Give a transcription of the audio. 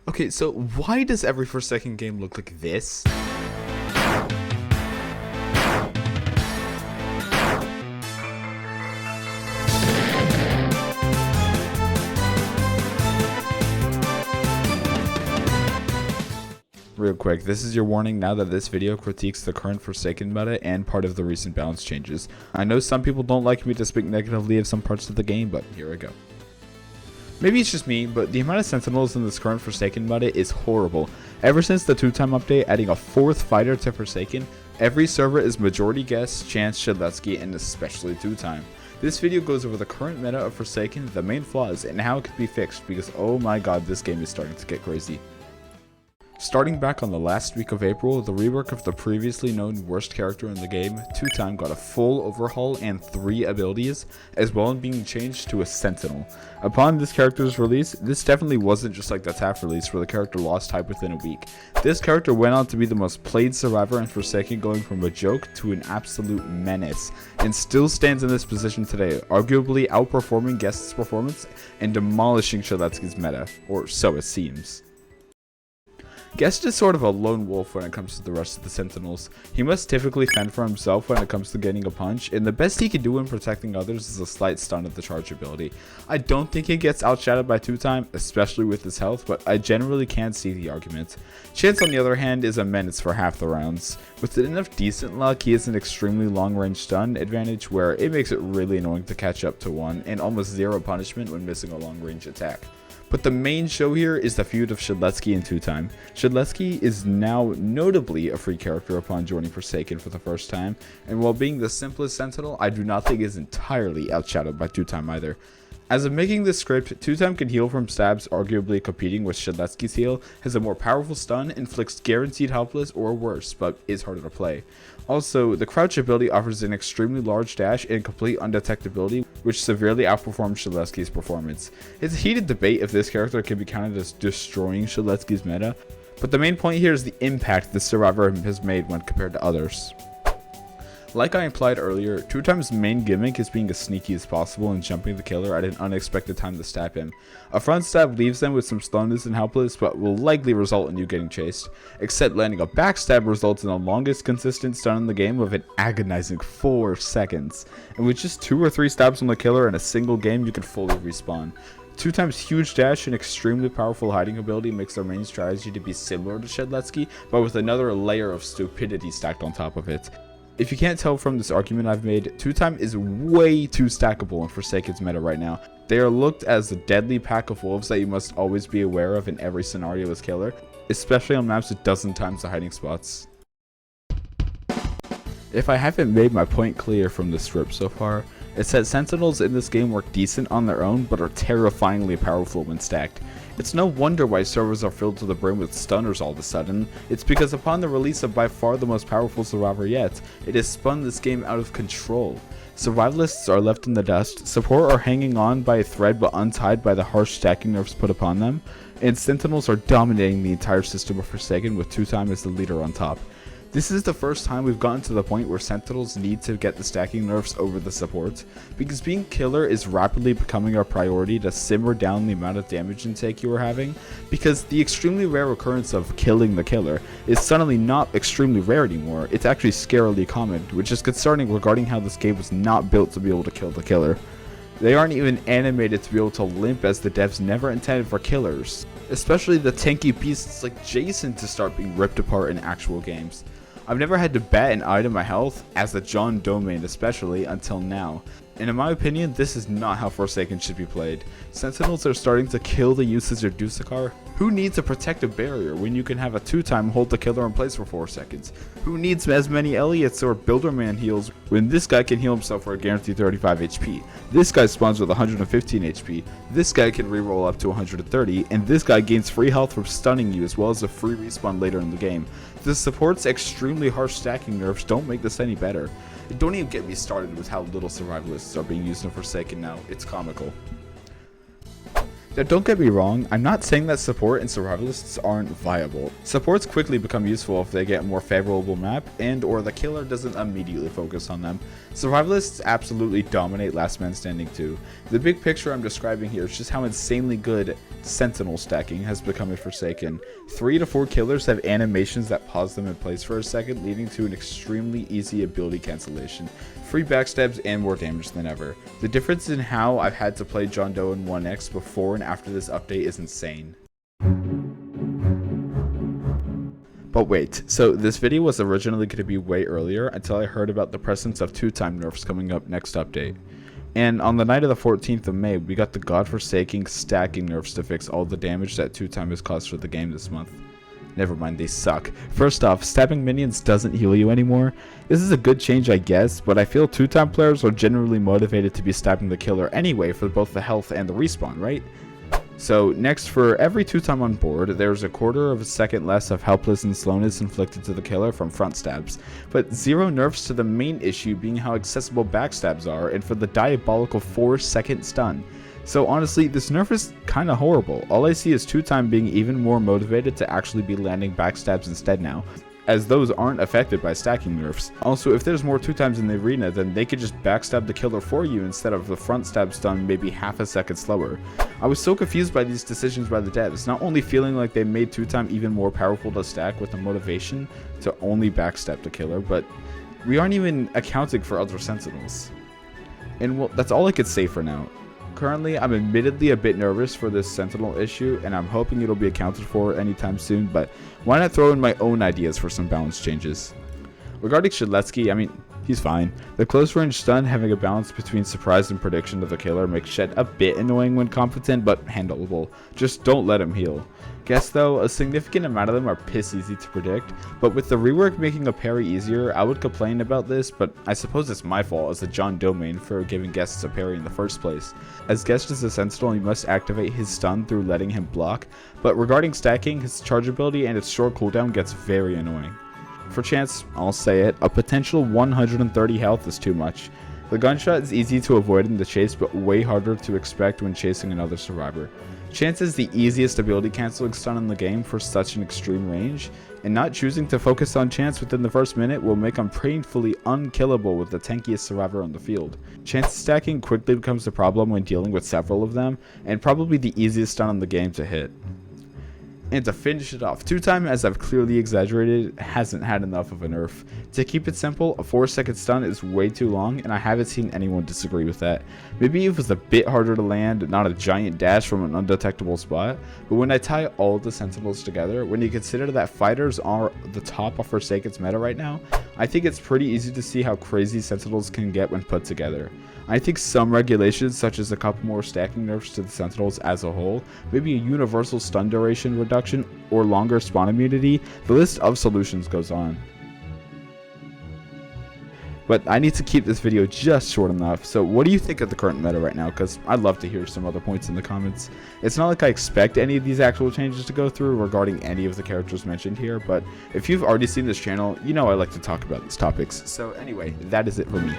Okay, so why does every Forsaken game look like this? Real quick, this is your warning now that this video critiques the current Forsaken meta and part of the recent balance changes. I know some people don't like me to speak negatively of some parts of the game, but here I go. Maybe it's just me, but the amount of Sentinels in this current Forsaken meta is horrible. Ever since the 2-time update adding a 4th fighter to Forsaken, every server is majority guess, chance, Shedletsky, and especially 2-time. This video goes over the current meta of Forsaken, the main flaws, and how it could be fixed because oh my god, this game is starting to get crazy. Starting back on the last week of April, the rework of the previously known worst character in the game, 2-time got a full overhaul and 3 abilities, as well as being changed to a Sentinel. Upon this character's release, this definitely wasn't just like the TAF release where the character lost hype within a week. This character went on to be the most played survivor in Forsaken, going from a joke to an absolute menace, and still stands in this position today, arguably outperforming Guest's performance and demolishing Shedletsky's meta, or so it seems. Guest is sort of a lone wolf when it comes to the rest of the Sentinels. He must typically fend for himself when it comes to getting a punch, and the best he can do in protecting others is a slight stun of the charge ability. I don't think he gets outshadowed by 2-time, especially with his health, but I generally can see the argument. Chance on the other hand is a menace for half the rounds. With enough decent luck, he has an extremely long range stun advantage where it makes it really annoying to catch up to one, and almost zero punishment when missing a long range attack. But the main show here is the feud of Shedletsky and 2-time. Shedletsky is now notably a free character upon joining Forsaken for the first time, and while being the simplest Sentinel, I do not think is entirely outshadowed by 2-time either. As of making this script, 2-time can heal from stabs, arguably competing with Shedletsky's heal, has a more powerful stun, inflicts guaranteed helpless or worse, but is harder to play. Also, the crouch ability offers an extremely large dash and complete undetectability, which severely outperforms Shedletsky's performance. It's a heated debate if this character can be counted as destroying Shedletsky's meta, but the main point here is the impact the survivor has made when compared to others. Like I implied earlier, 2-time's main gimmick is being as sneaky as possible and jumping the killer at an unexpected time to stab him. A front stab leaves them with some slowness and helpless, but will likely result in you getting chased, except landing a backstab results in the longest consistent stun in the game of an agonizing 4 seconds, and with just 2 or 3 stabs on the killer in a single game you can fully respawn. 2-time's huge dash and extremely powerful hiding ability makes their main strategy to be similar to Shedletsky, but with another layer of stupidity stacked on top of it. If you can't tell from this argument I've made, 2-time is way too stackable in Forsaken's meta right now. They are looked as a deadly pack of wolves that you must always be aware of in every scenario as killer, especially on maps with dozen times the hiding spots. If I haven't made my point clear from the script so far, it's that Sentinels in this game work decent on their own but are terrifyingly powerful when stacked. It's no wonder why servers are filled to the brim with stunners all of a sudden. It's because upon the release of by far the most powerful survivor yet, it has spun this game out of control. Survivalists are left in the dust, support are hanging on by a thread but untied by the harsh stacking nerfs put upon them, and Sentinels are dominating the entire system of Forsaken with 2-time as the leader on top. This is the first time we've gotten to the point where Sentinels need to get the stacking nerfs over the support, because being killer is rapidly becoming our priority to simmer down the amount of damage intake you are having, because the extremely rare occurrence of killing the killer is suddenly not extremely rare anymore, it's actually scarily common, which is concerning regarding how this game was not built to be able to kill the killer. They aren't even animated to be able to limp, as the devs never intended for killers, especially the tanky beasts like Jason to start being ripped apart in actual games. I've never had to bat an eye to my health, as the John Doe main especially, until now, and in my opinion this is not how Forsaken should be played. Sentinels are starting to kill the usage of Dusakar. Who needs a protective barrier when you can have a 2-time hold the killer in place for 4 seconds? Who needs as many Elliots or Builderman heals when this guy can heal himself for a guaranteed 35 HP? This guy spawns with 115 HP, this guy can reroll up to 130, and this guy gains free health from stunning you as well as a free respawn later in the game. The support's extremely harsh stacking nerfs don't make this any better. Don't even get me started with how little survivalists are being used in Forsaken now, it's comical. Now, don't get me wrong, I'm not saying that support and survivalists aren't viable. Supports quickly become useful if they get a more favorable map and or the killer doesn't immediately focus on them. Survivalists absolutely dominate last man standing too. The big picture I'm describing here is just how insanely good Sentinel stacking has become in Forsaken. 3 to 4 killers have animations that pause them in place for a second, leading to an extremely easy ability cancellation. Free backstabs and more damage than ever. The difference in how I've had to play John Doe in 1x before and after this update is insane. But wait, so this video was originally going to be way earlier until I heard about the presence of 2-time nerfs coming up next update. And on the night of the 14th of May, we got the godforsaking stacking nerfs to fix all the damage that 2-time has caused for the game this month. Never mind, they suck. First off, stabbing minions doesn't heal you anymore. This is a good change, I guess, but I feel 2-time players are generally motivated to be stabbing the killer anyway for both the health and the respawn, right? So next, for every 2-time on board, there's a quarter of a second less of helpless and slowness inflicted to the killer from front stabs, but 0 nerfs to the main issue being how accessible backstabs are and for the diabolical 4-second stun. So honestly, this nerf is kinda horrible. All I see is 2-time being even more motivated to actually be landing backstabs instead now, as those aren't affected by stacking nerfs. Also, if there's more 2-times in the arena, then they could just backstab the killer for you instead of the front stab stun maybe half a second slower. I was so confused by these decisions by the devs, not only feeling like they made 2-time even more powerful to stack with the motivation to only backstab the killer, but we aren't even accounting for other Sentinels. And well, that's all I could say for now. Currently, I'm admittedly a bit nervous for this Sentinel issue, and I'm hoping it'll be accounted for anytime soon, but why not throw in my own ideas for some balance changes? Regarding Shedletsky, I mean, he's fine. The close range stun having a balance between surprise and prediction of the killer makes Shed a bit annoying when competent, but handleable. Just don't let him heal. Guess though, a significant amount of them are piss easy to predict, but with the rework making a parry easier, I would complain about this, but I suppose it's my fault as a John Doe main for giving guests a parry in the first place. As Guest is a Sentinel, you must activate his stun through letting him block, but regarding stacking, his charge ability and its short cooldown gets very annoying. For Chance, I'll say it, a potential 130 health is too much. The gunshot is easy to avoid in the chase, but way harder to expect when chasing another survivor. Chance is the easiest ability canceling stun in the game for such an extreme range, and not choosing to focus on Chance within the first minute will make him painfully unkillable with the tankiest survivor on the field. Chance stacking quickly becomes a problem when dealing with several of them, and probably the easiest stun in the game to hit. And to finish it off, 2-time, as I've clearly exaggerated, hasn't had enough of a nerf. To keep it simple, a 4-second stun is way too long, and I haven't seen anyone disagree with that. Maybe it was a bit harder to land, not a giant dash from an undetectable spot, but when I tie all the Sentinels together, when you consider that fighters are the top of Forsaken's meta right now, I think it's pretty easy to see how crazy Sentinels can get when put together. I think some regulations, such as a couple more stacking nerfs to the Sentinels as a whole, maybe a universal stun duration reduction, or longer spawn immunity, the list of solutions goes on. But I need to keep this video just short enough, so what do you think of the current meta right now? Because I'd love to hear some other points in the comments. It's not like I expect any of these actual changes to go through regarding any of the characters mentioned here, but if you've already seen this channel, you know I like to talk about these topics. So anyway, that is it for me.